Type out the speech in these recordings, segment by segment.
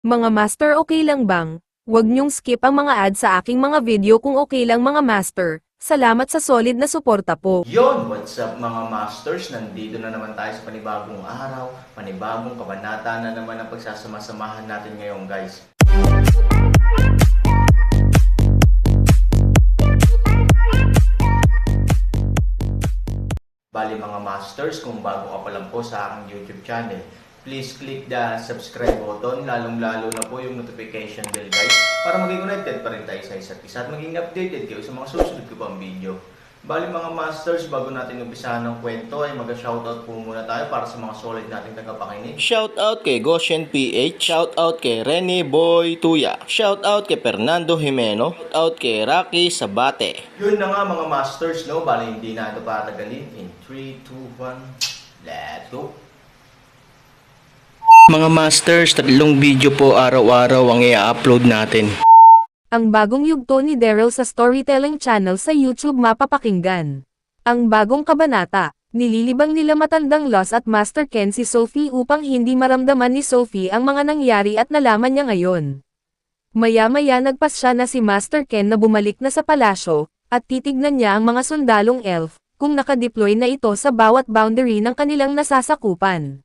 Mga master, okay lang bang? Huwag niyong skip ang mga ads sa aking mga video kung okay lang mga master. Salamat sa solid na suporta po. Yon, what's up mga masters? Nandito na naman tayo sa panibagong araw, panibagong kabanata na naman ang pagsasama-samahan natin ngayon guys. Bali mga masters, kung bago ka pa lang po sa aking YouTube channel, please click the subscribe button, lalong-lalo na po yung notification bell guys, para maging connected pa rin tayo sa isa't isa at maging updated kayo sa mga susunod ko pang video. Bali mga masters, bago natin umpisahan ng kwento ay mag-shoutout po muna tayo para sa mga solid nating tagapakinig. Shoutout kay Goshen PH, shoutout kay Rene Boy Tuya, shoutout kay Fernando Jimeno, shoutout kay Rocky Sabate. Yun na nga mga masters, no? Bali hindi na ito patagalin. In 3, 2, 1, let's go! Mga masters, 3 video po araw-araw ang i-upload natin. Ang bagong yugto ni Daryl sa Storytelling Channel sa YouTube mapapakinggan. Ang bagong kabanata, nililibang nila matandang Lost at Master Ken si Sophie upang hindi maramdaman ni Sophie ang mga nangyari at nalaman niya ngayon. Maya-maya nagpasya na si Master Ken na bumalik na sa palasyo, at titignan niya ang mga sundalong elf, kung nakadeploy na ito sa bawat boundary ng kanilang nasasakupan.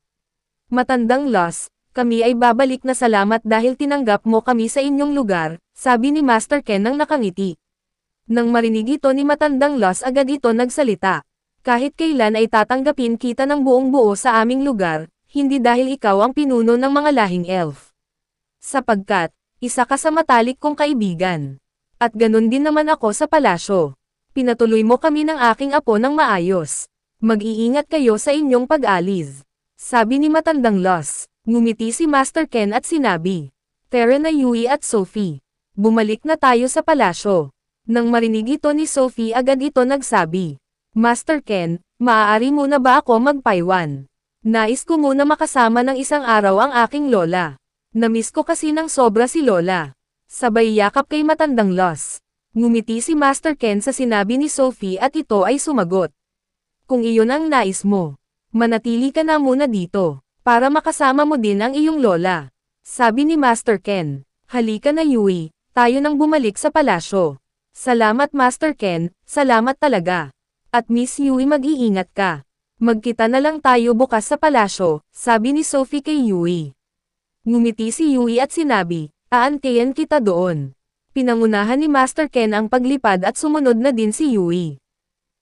Matandang Lost, kami ay babalik na salamat dahil tinanggap mo kami sa inyong lugar, sabi ni Master Ken nang nakangiti. Nang marinig ito ni matandang Lost agad ito nagsalita. Kahit kailan ay tatanggapin kita ng buong buo sa aming lugar, hindi dahil ikaw ang pinuno ng mga lahing elf. Sapagkat, isa ka sa matalik kong kaibigan. At ganun din naman ako sa palasyo. Pinatuloy mo kami ng aking apo ng maayos. Mag-iingat kayo sa inyong pag-alis. Sabi ni matandang Lost. Ngumiti si Master Ken at sinabi, "Tara na Yui at Sophie. Bumalik na tayo sa palasyo." Nang marinig ito ni Sophie agad ito nagsabi, "Master Ken, maaari muna ba ako magpaiwan? Nais ko muna makasama ng isang araw ang aking lola. Namiss ko kasi ng sobra si lola." Sabay yakap kay matandang Lost. Ngumiti si Master Ken sa sinabi ni Sophie at ito ay sumagot, "Kung iyon ang nais mo, manatili ka na muna dito. Para makasama mo din ang iyong lola." Sabi ni Master Ken, "Halika na Yui, tayo nang bumalik sa palasyo." "Salamat Master Ken, salamat talaga. At Miss Yui mag-iingat ka. Magkita na lang tayo bukas sa palasyo," sabi ni Sophie kay Yui. Ngumiti si Yui at sinabi, "Aantayin kita doon." Pinangunahan ni Master Ken ang paglipad at sumunod na din si Yui.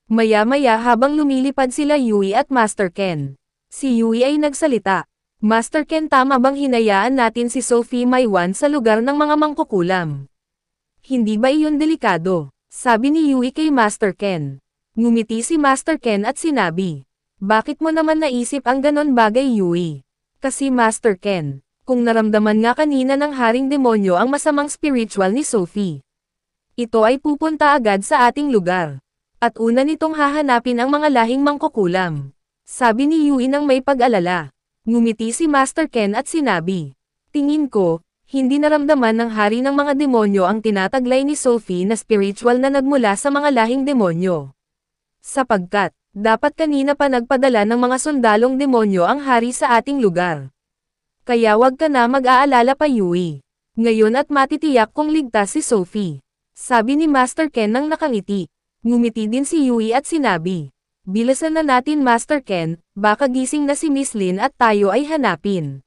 Maya-maya habang lumilipad sila Yui at Master Ken, si Yui ay nagsalita, "Master Ken, tama bang hinayaan natin si Sophie maiwan sa lugar ng mga mangkukulam? Hindi ba iyon delikado?" Sabi ni Yui kay Master Ken. Ngumiti si Master Ken at sinabi, "Bakit mo naman naisip ang ganon bagay Yui? Kasi Master Ken, kung naramdaman nga kanina ng haring demonyo ang masamang spiritual ni Sophie, ito ay pupunta agad sa ating lugar. At una nitong hahanapin ang mga lahing mangkukulam." Sabi ni Yui nang may pag-alala. Ngumiti si Master Ken at sinabi, "Tingin ko, hindi naramdaman ng hari ng mga demonyo ang tinataglay ni Sophie na spiritual na nagmula sa mga lahing demonyo. Sapagkat, dapat kanina pa nagpadala ng mga sundalong demonyo ang hari sa ating lugar. Kaya wag ka na mag-aalala pa Yui. Ngayon at matitiyak kong ligtas si Sophie." Sabi ni Master Ken nang nakangiti. Ngumiti din si Yui at sinabi, "Bilisan na natin Master Ken, baka gising na si Miss Lin at tayo ay hanapin."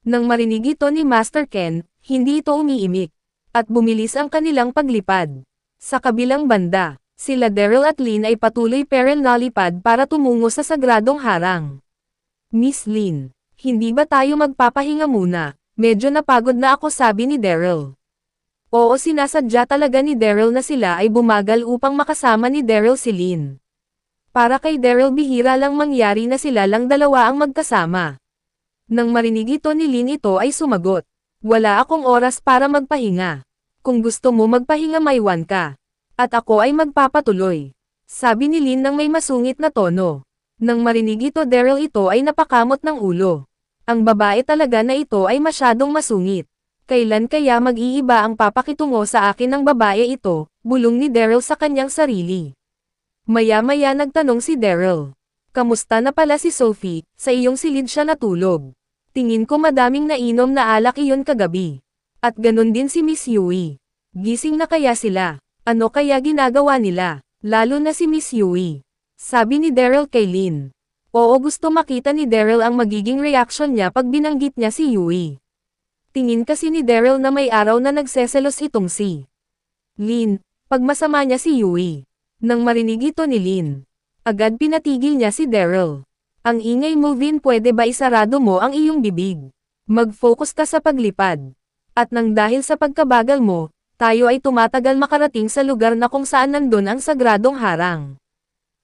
Nang marinig ito ni Master Ken, hindi ito umiimik. At bumilis ang kanilang paglipad. Sa kabilang banda, sila Daryl at Lin ay patuloy nalipad para tumungo sa sagradong harang. "Miss Lin, hindi ba tayo magpapahinga muna? Medyo napagod na ako," sabi ni Daryl. Oo, sinasadya talaga ni Daryl na sila ay bumagal upang makasama ni Daryl si Lin. Para kay Daryl bihira lang mangyari na sila lang dalawa ang magkasama. Nang marinig ito ni Lin ito ay sumagot, "Wala akong oras para magpahinga. Kung gusto mo magpahinga maiwan ka. At ako ay magpapatuloy," sabi ni Lin nang may masungit na tono. Nang marinig ito Daryl ito ay napakamot ng ulo. Ang babae talaga na ito ay masyadong masungit. Kailan kaya mag-iiba ang papakitungo sa akin ng babae ito, bulong ni Daryl sa kanyang sarili. Maya-maya nagtanong si Daryl, "Kamusta na pala si Sophie, sa iyong silid siya natulog?" Tingin ko madaming nainom na alak iyon kagabi. At ganun din si Miss Yui. Gising na kaya sila? Ano kaya ginagawa nila? Lalo na si Miss Yui. Sabi ni Daryl kay Lin. Oo, gusto makita ni Daryl ang magiging reaction niya pag binanggit niya si Yui. Tingin kasi ni Daryl na may araw na nagseselos itong si Lin, pag masama niya si Yui. Nang marinig ito ni Lin, agad pinatigil niya si Daryl. Ang ingay mo, Vin, pwede ba isarado mo ang iyong bibig? Mag-focus ka sa paglipad. At nang dahil sa pagkabagal mo, tayo ay tumatagal makarating sa lugar na kung saan nandun ang sagradong harang.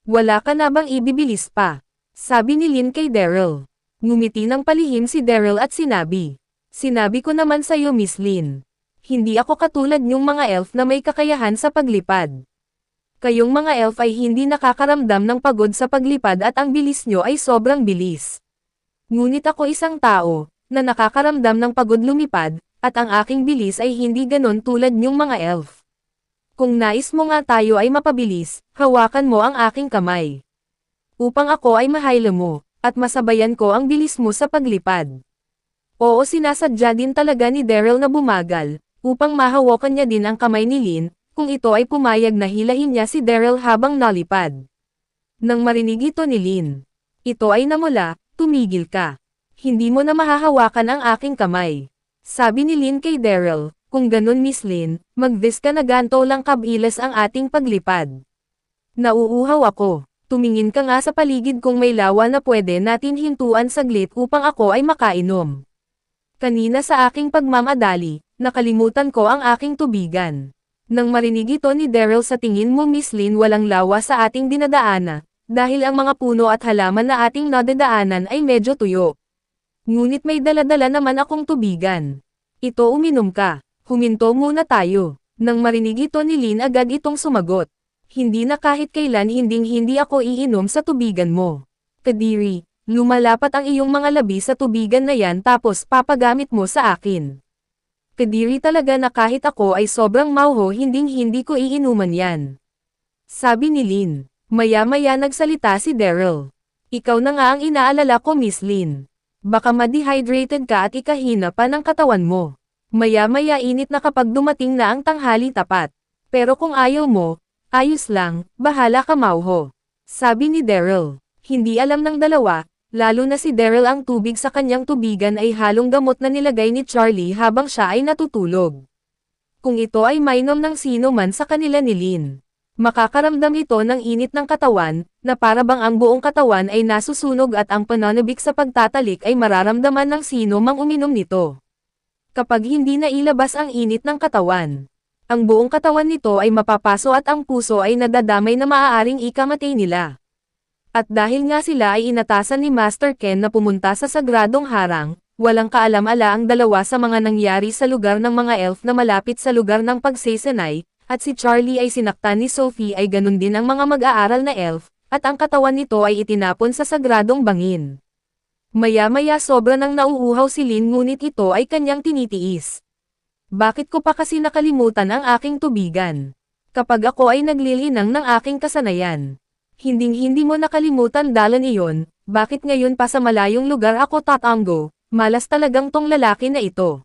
Wala ka na bang ibibilis pa? Sabi ni Lin kay Daryl. Ngumiti ng palihim si Daryl at sinabi. Sinabi ko naman sa'yo, Miss Lin. Hindi ako katulad niyong mga elf na may kakayahan sa paglipad. Kayong mga elf ay hindi nakakaramdam ng pagod sa paglipad at ang bilis nyo ay sobrang bilis. Ngunit ako isang tao, na nakakaramdam ng pagod lumipad, at ang aking bilis ay hindi ganon tulad nyong mga elf. Kung nais mo nga tayo ay mapabilis, hawakan mo ang aking kamay. Upang ako ay mahayla mo, at masabayan ko ang bilis mo sa paglipad. Oo, sinasadya din talaga ni Daryl na bumagal, upang mahawakan niya din ang kamay ni Lin, kung ito ay pumayag na hilahin niya si Daryl habang nalipad. Nang marinig ito ni Lin, ito ay namula, tumigil ka. Hindi mo na mahahawakan ang aking kamay. Sabi ni Lin kay Daryl, kung ganun Miss Lin, mag-vis ka na ganto lang kabilas ang ating paglipad. Nauuhaw ako. Tumingin ka nga sa paligid kung may lawa na pwede natin hintuan saglit upang ako ay makainom. Kanina sa aking pagmamadali, nakalimutan ko ang aking tubigan. Nang marinig ito ni Daryl, sa tingin mo Miss Lin walang lawa sa ating dinadaana, dahil ang mga puno at halaman na ating nadadaanan ay medyo tuyo. Ngunit may daladala naman akong tubigan. Ito, uminom ka. Huminto muna tayo. Nang marinig ito ni Lin, agad itong sumagot. Hindi na kahit kailan hindi ako iinom sa tubigan mo. Kadiri, lumalapat ang iyong mga labi sa tubigan na yan tapos papagamit mo sa akin. Kadiri talaga na kahit ako ay sobrang mauho hindi ko iinuman yan. Sabi ni Lin. Maya-maya nagsalita si Daryl. Ikaw na nga ang inaalala ko, Miss Lin. Baka ma-dehydrated ka at ikahina pa ng katawan mo. Maya-maya init na kapag dumating na ang tanghali tapat. Pero kung ayaw mo, ayos lang, bahala ka mauho. Sabi ni Daryl. Hindi alam ng dalawa, lalo na si Daryl, ang tubig sa kanyang tubigan ay halong gamot na nilagay ni Charlie habang siya ay natutulog. Kung ito ay mainom ng sino man sa kanila ni Lin, makakaramdam ito ng init ng katawan, na para bang ang buong katawan ay nasusunog at ang pananabik sa pagtatalik ay mararamdaman ng sino mang uminom nito. Kapag hindi na ilabas ang init ng katawan, ang buong katawan nito ay mapapaso at ang puso ay nadadamay na maaaring ikamatay nila. At dahil nga sila ay inatasan ni Master Ken na pumunta sa sagradong harang, walang kaalam-ala ang dalawa sa mga nangyari sa lugar ng mga elf na malapit sa lugar ng pagsesenay, at si Charlie ay sinaktan ni Sophie ay ganun din ang mga mag-aaral na elf, at ang katawan nito ay itinapon sa sagradong bangin. Maya-maya sobra nang nauuhaw si Lin, ngunit ito ay kanyang tinitiis. Bakit ko pa kasi nakalimutan ang aking tubigan? Kapag ako ay naglilinang ng aking kasanayan. Hinding-hindi mo nakalimutan dalan iyon, bakit ngayon pa sa malayong lugar ako tatanggo, malas talagang tong lalaki na ito.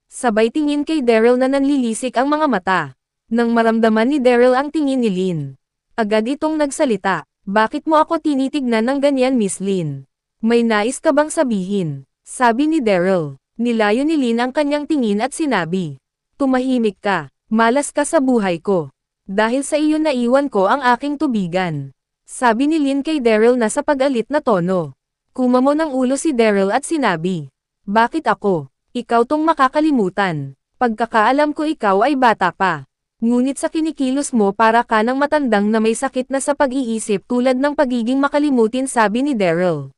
Sabay tingin kay Daryl na nanlilisik ang mga mata. Nang maramdaman ni Daryl ang tingin ni Lin, agad itong nagsalita, bakit mo ako tinitignan ng ganyan, Miss Lin? May nais ka bang sabihin? Sabi ni Daryl. Nilayo ni Lin ang kanyang tingin at sinabi, tumahimik ka, malas ka sa buhay ko. Dahil sa iyo naiwan ko ang aking tubigan. Sabi ni Lin kay Daryl na sa pag-alit na tono. Kumamo ng ulo si Daryl at sinabi, bakit ako? Ikaw tong makakalimutan. Pagkakaalam ko ikaw ay bata pa. Ngunit sa kinikilos mo para ka ng matandang na may sakit na sa pag-iisip tulad ng pagiging makalimutin, sabi ni Daryl.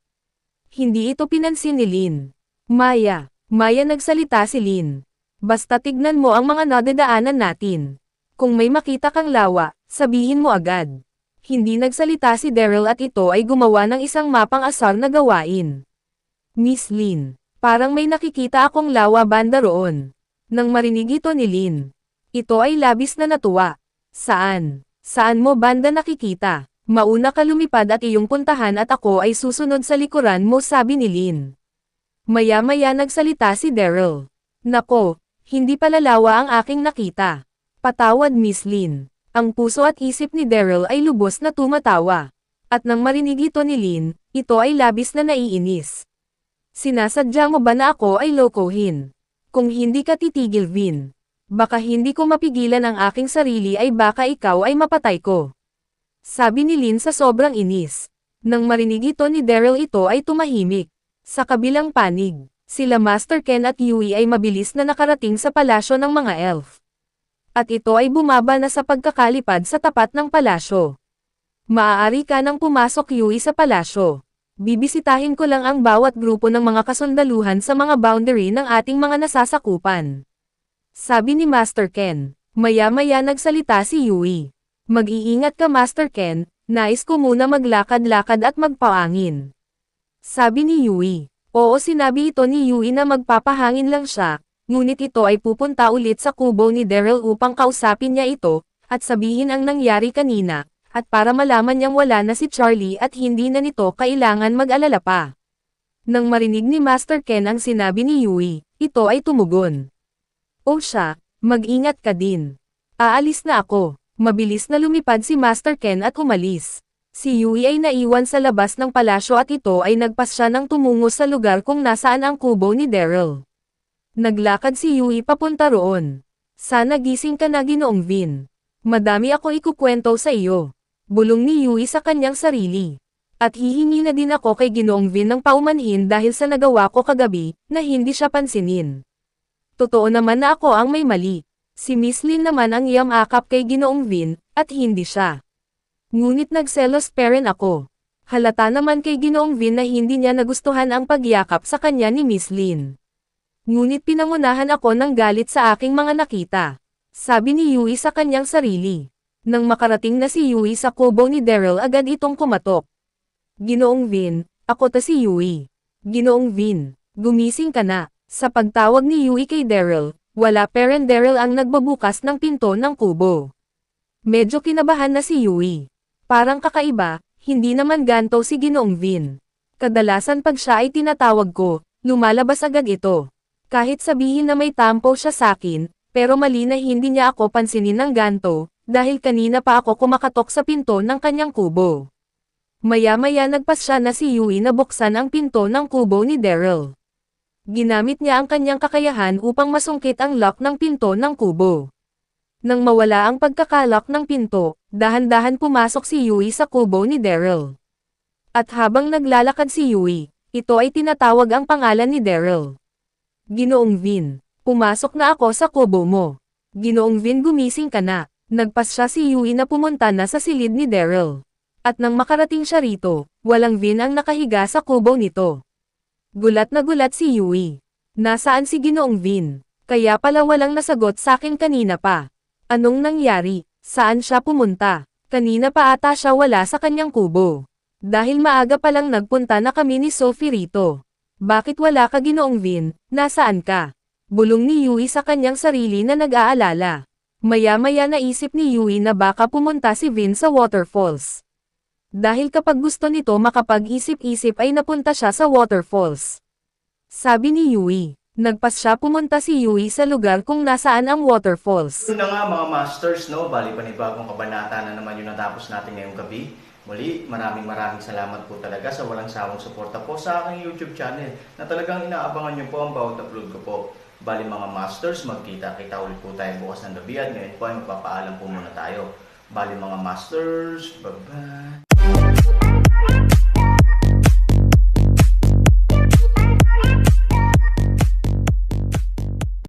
Hindi ito pinansin ni Lin. Maya nagsalita si Lin. Basta tignan mo ang mga nadadaanan natin. Kung may makita kang lawa, sabihin mo agad. Hindi nagsalita si Daryl at ito ay gumawa ng isang mapang asar na gawain. Miss Lin, parang may nakikita akong lawa banda roon. Nang marinig ito ni Lin, ito ay labis na natuwa. Saan? Saan mo banda nakikita? Mauna ka lumipad at iyong puntahan at ako ay susunod sa likuran mo, sabi ni Lin. Maya-maya nagsalita si Daryl. Nako, hindi pala lawa ang aking nakita. Patawad Miss Lin. Ang puso at isip ni Daryl ay lubos na tumatawa. At nang marinig ito ni Lin, ito ay labis na naiinis. Sinasadya mo ba na ako ay lokohin? Kung hindi ka titigil Vin, baka hindi ko mapigilan ang aking sarili ay baka ikaw ay mapatay ko. Sabi ni Lin sa sobrang inis. Nang marinig ito ni Daryl ito ay tumahimik. Sa kabilang panig, sila Master Ken at Yui ay mabilis na nakarating sa palasyo ng mga elf. At ito ay bumaba na sa pagkakalipad sa tapat ng palasyo. Maaari ka nang pumasok Yui sa palasyo. Bibisitahin ko lang ang bawat grupo ng mga kasundaluhan sa mga boundary ng ating mga nasasakupan. Sabi ni Master Ken. Maya-maya nagsalita si Yui. Mag-iingat ka Master Ken, nais ko muna maglakad-lakad at magpahangin. Sabi ni Yui. Oo sinabi ito ni Yui na magpapahangin lang siya, ngunit ito ay pupunta ulit sa kubo ni Daryl upang kausapin niya ito, at sabihin ang nangyari kanina, at para malaman niyang wala na si Charlie at hindi na nito kailangan mag-alala pa. Nang marinig ni Master Ken ang sinabi ni Yui, ito ay tumugon. O siya, mag-ingat ka din. Aalis na ako. Mabilis na lumipad si Master Ken at umalis. Si Yui ay naiwan sa labas ng palasyo at ito ay nagpas siya ng tumungo sa lugar kung nasaan ang kubo ni Daryl. Naglakad si Yui papunta roon. Sana gising ka na Ginoong Vin. Madami ako ikukwento sa iyo. Bulong ni Yui sa kanyang sarili. At hihingi na din ako kay Ginoong Vin ng paumanhin dahil sa nagawa ko kagabi, na hindi siya pansinin. Totoo naman na ako ang may mali. Si Miss Lin naman ang iyam-akap kay Ginoong Vin, at hindi siya. Ngunit nagselos pa rin ako. Halata naman kay Ginoong Vin na hindi niya nagustuhan ang pagyakap sa kanya ni Miss Lin. Ngunit pinangunahan ako ng galit sa aking mga nakita. Sabi ni Yui sa kanyang sarili. Nang makarating na si Yui sa kubo ni Daryl agad itong kumatok. Ginoong Vin, ako ta si Yui. Ginoong Vin, gumising ka na. Sa pagtawag ni Yui kay Daryl, wala pa rin Daryl ang nagbabukas ng pinto ng kubo. Medyo kinabahan na si Yui. Parang kakaiba, hindi naman ganto si Ginoong Vin. Kadalasan pag siya ay tinatawag ko, lumalabas agad ito. Kahit sabihin na may tampo siya sakin, pero mali na hindi niya ako pansinin ng ganto, dahil kanina pa ako kumakatok sa pinto ng kanyang kubo. Maya-maya nagpas siya na si Yui na buksan ang pinto ng kubo ni Daryl. Ginamit niya ang kanyang kakayahan upang masungkit ang lock ng pinto ng kubo. Nang mawala ang pagkakalock ng pinto, dahan-dahan pumasok si Yui sa kubo ni Daryl. At habang naglalakad si Yui, ito ay tinatawag ang pangalan ni Daryl. Ginoong Vin, pumasok na ako sa kubo mo. Ginoong Vin gumising ka na. Nagpas siya si Yui na pumunta na sa silid ni Daryl. At nang makarating siya rito, walang Vin ang nakahiga sa kubo nito. Gulat na gulat si Yui. Nasaan si Ginoong Vin? Kaya pala walang nasagot sa akin kanina pa. Anong nangyari? Saan siya pumunta? Kanina pa ata siya wala sa kanyang kubo. Dahil maaga palang nagpunta na kami ni Sophie rito. Bakit wala ka Ginoong Vin? Nasaan ka? Bulong ni Yui sa kanyang sarili na nag-aalala. Maya-maya naisip ni Yui na baka pumunta si Vin sa waterfalls. Dahil kapag gusto nito makapag-isip-isip ay napunta siya sa waterfalls. Sabi ni Yui. Nagpas siya pumunta si Yui sa lugar kung nasaan ang waterfalls. Yun na nga mga masters, no? Bali panibagong kabanata na naman yung natapos natin ngayong gabi. Muli, maraming salamat po talaga sa walang sawang suporta po sa aking YouTube channel na talagang inaabangan nyo po ang bawat upload ko po. Bali mga masters, magkita-kita ulit po tayo bukas ng gabi at ngayon po ay magpapaalam po muna tayo. Bali mga masters, bye-bye!